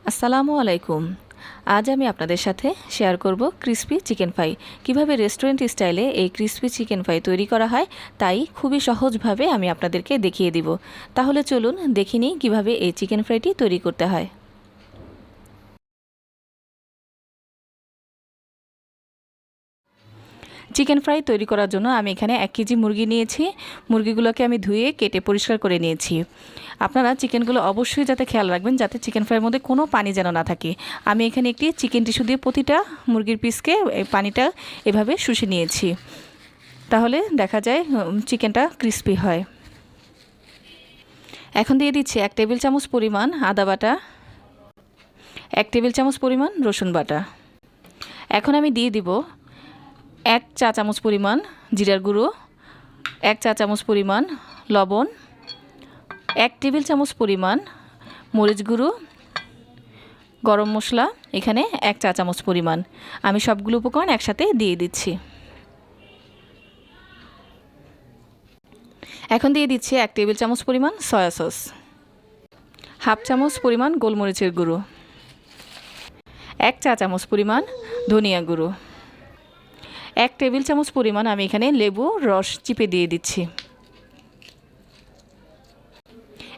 আসসালামু আলাইকুম। আজ আমি আপনাদের সাথে শেয়ার করব ক্রিসপি চিকেন ফ্রাই। কিভাবে রেস্টুরেন্ট স্টাইলে এই ক্রিসপি চিকেন ফ্রাই তৈরি করা হয় তাই খুবই সহজভাবে আমি আপনাদেরকে দেখিয়ে দিব। তাহলে চলুন দেখে নিই কীভাবে এই চিকেন ফ্রাইটি তৈরি করতে হয়। চিকেন ফ্রাই তৈরি করার জন্য আমি এখানে 1 কেজি মুরগি নিয়েছি। মুরগিগুলোকে আমি ধুয়ে কেটে পরিষ্কার করে নিয়েছি। আপনারা চিকেনগুলো অবশ্যই যাতে খেয়াল রাখবেন যাতে চিকেন ফ্রাইয়ের মধ্যে কোনো পানি যেন না থাকে। আমি এখানে একটি চিকেন টিস্যু দিয়ে প্রতিটা মুরগির পিসকে পানিটা এভাবে শুষে নিয়েছি, তাহলে দেখা যায় চিকেনটা ক্রিস্পি হয়। এখন দিয়ে দিচ্ছি 1 টেবিল চামচ পরিমাণ আদা বাটা, 1 টেবিল চামচ পরিমাণ রসুন বাটা। এখন আমি দিয়ে দিব 1 চা চামচ পরিমাণ জিরার গুঁড়ো, 1 চা চামচ পরিমাণ লবণ, 1 টেবিল চামচ পরিমাণ মরিচ গুঁড়ো, গরম মশলা এখানে 1 চা চামচ পরিমাণ। আমি সবগুলো উপকরণ একসাথে দিয়ে দিচ্ছি। এখন দিয়ে দিচ্ছি 1 টেবিল চামচ পরিমাণ সয়া সস, হাফ চামচ পরিমাণ গোলমরিচের গুঁড়ো, 1 চা চামচ পরিমাণ ধনিয়া গুঁড়ো, 1 টেবিল চামচ পরিমাণ আমি এখানে লেবু রস চিপে দিয়ে দিচ্ছি।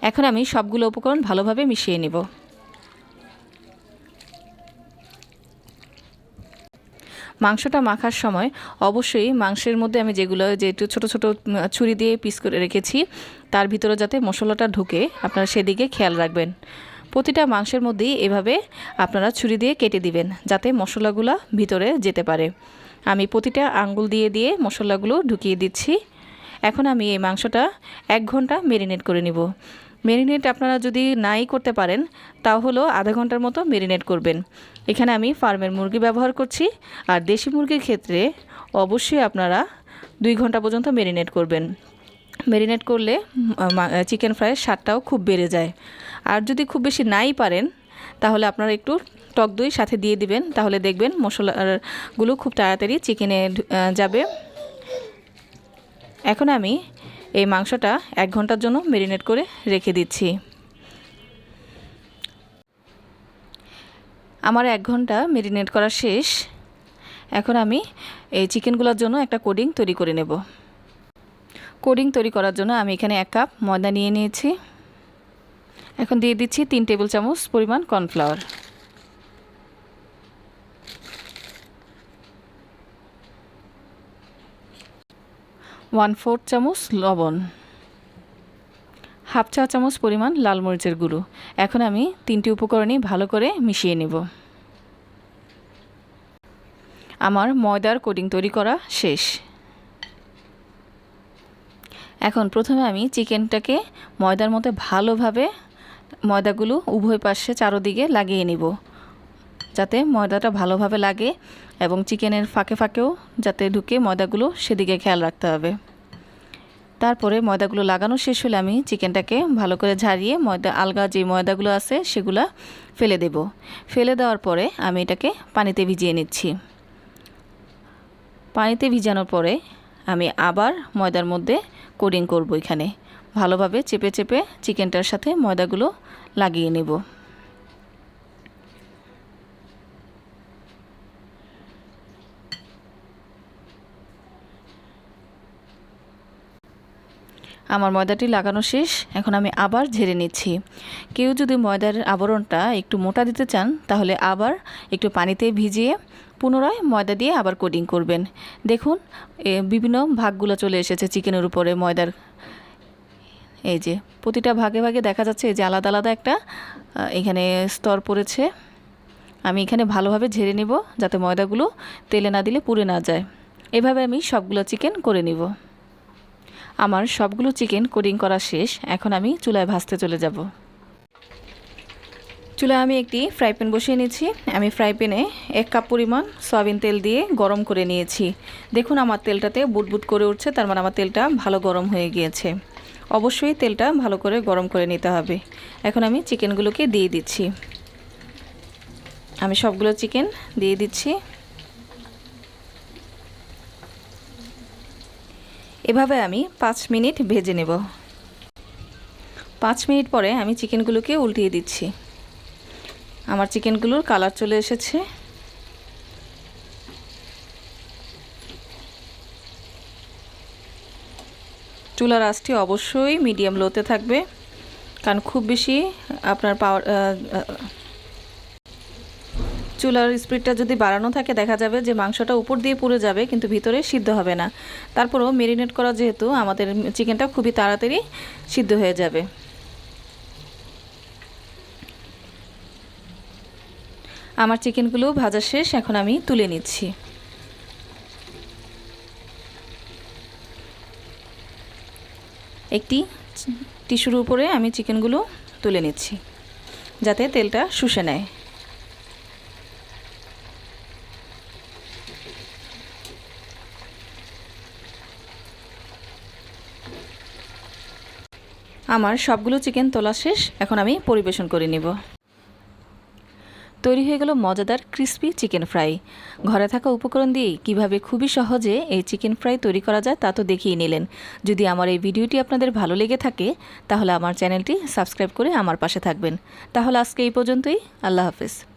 এখন আমি সবগুলো উপকরণ ভালোভাবে মিশিয়ে নেব। মাংসটা মাখার সময় অবশ্যই মাংসের মধ্যে আমি যে একটু ছোটো ছোটো ছুরি দিয়ে পিস করে রেখেছি তার ভিতরে যাতে মশলাটা ঢুকে আপনারা সেদিকে খেয়াল রাখবেন। প্রতিটা মাংসের মধ্যেই এভাবে আপনারা ছুরি দিয়ে কেটে দিবেন যাতে মশলাগুলো ভিতরে যেতে পারে। আমি প্রতিটা আঙ্গুল দিয়ে দিয়ে মশলাগুলো ঢুকিয়ে দিচ্ছি। এখন আমি এই মাংসটা 1 ঘন্টা ম্যারিনেট করে নিব। ম্যারিনেট আপনারা যদি নাই করতে পারেন তাহলে আধা ঘন্টার মতো ম্যারিনেট করবেন। এখানে আমি ফার্মের মুরগি ব্যবহার করছি, আর দেশি মুরগির ক্ষেত্রে অবশ্যই আপনারা 2 ঘন্টা পর্যন্ত ম্যারিনেট করবেন। ম্যারিনেট করলে চিকেন ফ্রাইয়ের স্বাদটাও খুব বেড়ে যায়। আর যদি খুব বেশি নাই পারেন তাহলে আপনারা একটু টক দই সাথে দিয়ে দিবেন, তাহলে দেখবেন মশলাগুলো খুব তাড়াতাড়ি চিকেনে যাবে। এখন আমি এই মাংসটা 1 ঘন্টার জন্য ম্যারিনেট করে রেখে দিচ্ছি। আমার 1 ঘন্টা ম্যারিনেট করা শেষ। এখন আমি এই চিকেনগুলোর জন্য একটা কোডিং তৈরি করে নেব। কোডিং তৈরি করার জন্য আমি এখানে 1 কাপ ময়দা নিয়ে নিয়েছি। এখন দিয়ে দিচ্ছি 3 টেবিল চামচ পরিমাণ কর্নফ্লাওয়ার, 1/4 চামচ লবণ, হাফ চা চামচ পরিমাণ লাল মরিচের গুঁড়ো। এখন আমি 3টি উপকরণই ভালো করে মিশিয়ে নেব। আমার ময়দার কোডিং তৈরি করা শেষ। এখন প্রথমে আমি চিকেনটাকে ময়দার মধ্যে ভালোভাবে ময়দাগুলো উভয় পাশে চারদিকে লাগিয়ে নিব যাতে ময়দাটা ভালোভাবে লাগে এবং চিকেনের ফাঁকে ফাঁকেও যাতে ঢুকে ময়দাগুলো সেদিকে খেয়াল রাখতে হবে। তারপরে ময়দাগুলো লাগানো শেষ হলে আমি চিকেনটাকে ভালো করে ঝারিয়ে আলগা যে ময়দাগুলো আছে সেগুলো ফেলে দেব। ফেলে দেওয়ার পরে আমি এটাকে পানিতে ভিজিয়ে নিচ্ছি। পানিতে ভিজানোর পরে আমি আবার ময়দার মধ্যে কোডিং করব। এখানে ভালোভাবে চেপে চেপে চিকেনটার সাথে ময়দাগুলো লাগিয়ে নেব। আমার ময়দাটি লাগানো শেষ। এখন আমি আবার ঝেড়ে নিচ্ছি। কেউ যদি ময়দার আবরণটা একটু মোটা দিতে চান তাহলে আবার একটু পানিতে ভিজিয়ে পুনরায় ময়দা দিয়ে আবার কোডিং করবেন। দেখুন বিভিন্ন ভাগগুলো চলে এসেছে চিকেনের উপরে ময়দার। এই যে প্রতিটা ভাগে ভাগে দেখা যাচ্ছে এই যে আলাদা আলাদা একটা এখানে স্তর পড়েছে। আমি এখানে ভালোভাবে ঝেড়ে নিব যাতে ময়দাগুলো তেলে না দিলে পুড়ে না যায়। এভাবে আমি সবগুলো চিকেন করে নিব। আমার সবগুলো চিকেন কোডিং করা শেষ। এখন আমি চুলায় ভাজতে চলে যাব। চুলায় আমি একটি ফ্রাই প্যান বসিয়ে নিয়েছি। আমি ফ্রাই প্যানে 1 কাপ পরিমাণ সয়াবিন তেল দিয়ে গরম করে নিয়েছি। দেখুন আমার তেলটাতে বুটবুট করে উঠছে, তার মানে আমার তেলটা ভালো গরম হয়ে গিয়েছে। অবশ্যই তেলটা ভালো করে গরম করে নিতে হবে। এখন আমি চিকেনগুলোকে দিয়ে দিচ্ছি। আমি সবগুলো চিকেন দিয়ে দিচ্ছি। এভাবে আমি 5 মিনিট ভেজে নেব। 5 মিনিট পরে আমি চিকেনগুলোকে উল্টিয়ে দিচ্ছি। আমার চিকেনগুলোর কালার চলে এসেছে। চুলার আঁচটি অবশ্যই মিডিয়াম লোতে থাকবে, কারণ খুব বেশি আপনার পাওয়ার চুলার স্পিডটা যদি বাড়ানো থাকে দেখা যাবে যে মাংসটা উপর দিয়ে পুড়ে যাবে কিন্তু ভিতরে সিদ্ধ হবে না। তারপরেও মেরিনেট করা যেহেতু আমাদের চিকেনটা খুবই তাড়াতাড়ি সিদ্ধ হয়ে যাবে। আমার চিকেনগুলো ভাজা শেষ, এখন আমি তুলে নিচ্ছি। একটি টিস্যুর উপরে আমি চিকেনগুলো তুলে নিচ্ছি যাতে তেলটা শুষে নেয়। আমার সবগুলো চিকেন তোলা শেষ, এখন আমি পরিবেশন করে নিব। তৈরি হয়ে গেল মজাদার ক্রিস্পি চিকেন ফ্রাই। ঘরে থাকা উপকরণ দিয়েই কিভাবে খুবই সহজে এই চিকেন ফ্রাই তৈরি করা যায় তা তো দেখিয়ে নিলেন। যদি আমার এই ভিডিওটি আপনাদের ভালো লেগে থাকে তাহলে আমার চ্যানেলটি সাবস্ক্রাইব করে আমার পাশে থাকবেন। তাহলে আজকে এই পর্যন্তই। আল্লাহ হাফেজ।